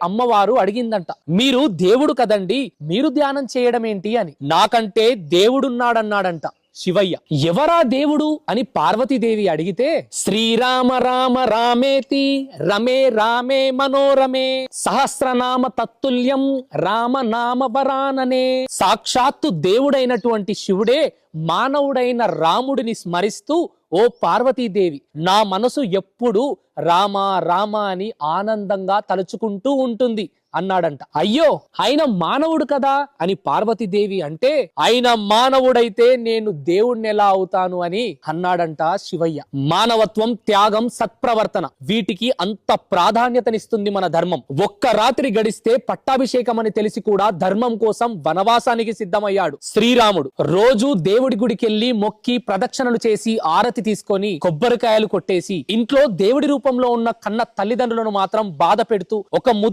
అమ్మవారు అడిగిందంట, మీరు దేవుడు కదండి, మీరు ధ్యానం చేయడం ఏంటి అని. నాకంటే దేవుడున్నాడన్నాడంట శివయ్య. ఎవరా దేవుడు అని పార్వతీదేవి అడిగితే, శ్రీరామ రామ రామేతి రమే రామే మనోరమే సహస్రనామ తత్తుల్యం రామనామ వరాననే. సాక్షాత్తు దేవుడైనటువంటి శివుడే మానవుడైన రాముడిని స్మరిస్తూ, ఓ పార్వతీదేవి, నా మనసు ఎప్పుడు రామ రామ అని ఆనందంగా తలుచుకుంటూ ఉంటుంది అన్నాడంట. అయ్యో, ఆయన మానవుడు కదా అని పార్వతీదేవి అంటే, ఆయన మానవుడైతే నేను దేవుణ్ణి ఎలా అవుతాను అని అన్నాడంట శివయ్య. మానవత్వం, త్యాగం, సత్ప్రవర్తన, వీటికి అంత ప్రాధాన్యతనిస్తుంది మన ధర్మం. ఒక్క రాత్రి గడిస్తే పట్టాభిషేకం అని తెలిసి కూడా ధర్మం కోసం వనవాసానికి సిద్ధమయ్యాడు శ్రీరాముడు. రోజు దేవుడి గుడికెళ్లి మొక్కి ప్రదక్షిణలు చేసి ఆరతి తీసుకొని కొబ్బరికాయలు కొట్టేసి ఇంట్లో దేవుడి రూపంలో ఉన్న కన్న తల్లిదండ్రులను మాత్రం బాధ పెడుతూ ఒక